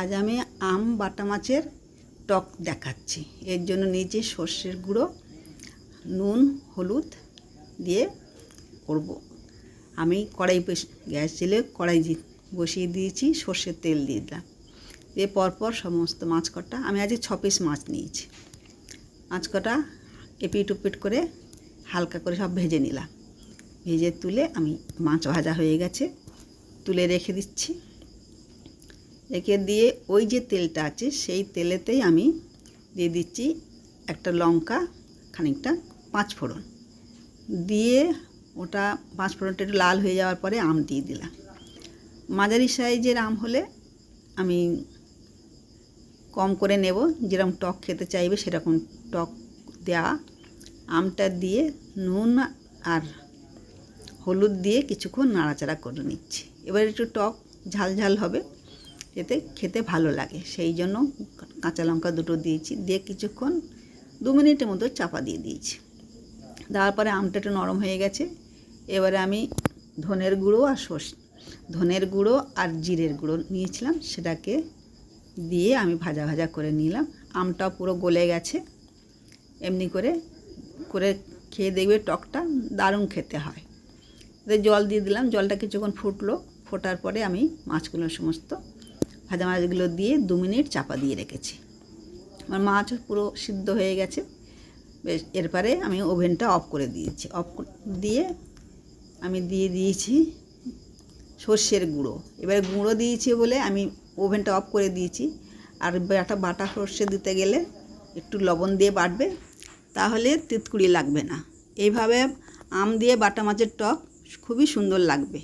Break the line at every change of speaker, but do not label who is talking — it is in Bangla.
আজ আমি আম বাটা মাছের টক দেখাচ্ছি। এর জন্য নিয়েছি সর্ষের গুঁড়ো, নুন, হলুদ দিয়ে করব। আমি কড়াই গ্যাস জেলে কড়াই বসিয়ে দিয়েছি, সর্ষের তেল দিয়ে দিলাম। দিয়ে পরপর সমস্ত মাছ কটা, আমি আজ 6 পিস মাছ নিয়েছি। মাছ কটা এপিট উপিট করে হালকা করে সব ভেজে নিলাম। ভেজে তুলে আমি মাছ ভাজা হয়ে গেছে, তুলে রেখে দিচ্ছি। রেখে দিয়ে ওই যে তেলটা আছে সেই তেলেতেই আমি দিয়ে দিচ্ছি একটা লঙ্কা, খানিকটা 5 ফোড়ন দিয়ে ওটা 5 ফোড়নটা একটু লাল হয়ে যাওয়ার পরে আম দিয়ে দিলাম। মাঝারি সাইজের আম হলে আমি কম করে নেব, যেরকম টক খেতে চাইবে সেরকম টক দেওয়া। আমটা দিয়ে নুন আর হলুদ দিয়ে কিছুক্ষণ নাড়াচাড়া করে নিচ্ছি। এবার একটু টক ঝাল ঝাল হবে, এতে খেতে ভালো লাগে, সেই জন্য কাঁচা লঙ্কা দুটো দিয়েছি। দিয়ে কিছুক্ষণ 2 মিনিটের মতো চাপা দিয়ে দিয়েছি। দেওয়ার পরে আমটা একটু নরম হয়ে গেছে। এবারে আমি ধনের গুঁড়ো আর জিরের গুঁড়ো নিয়েছিলাম, সেটাকে দিয়ে আমি ভাজা ভাজা করে নিলাম। আমটাও পুরো গলে গেছে। এমনি করে করে খেয়ে দেখবে, টকটা দারুণ খেতে হয়। জল দিয়ে দিলাম, জলটা কিছুক্ষণ ফুটলো। ফোটার পরে আমি মাছগুলো সমস্ত ভাজা মাছগুলো দিয়ে 2 মিনিট চাপা দিয়ে রেখেছি। আমার মাছ পুরো সিদ্ধ হয়ে গেছে। বেশ, এরপরে আমি ওভেনটা অফ করে দিয়েছি। দিয়ে আমি দিয়ে দিয়েছি সর্ষের গুঁড়ো। এবারে গুঁড়ো দিয়েছি বলে আমি ওভেনটা অফ করে দিয়েছি। আর বাটা সর্ষে দিতে গেলে একটু লবণ দিয়ে বাটবে, তাহলে তিতকুড়ি লাগবে না। এইভাবে আম দিয়ে বাটা মাছের টক খুবই সুন্দর লাগবে।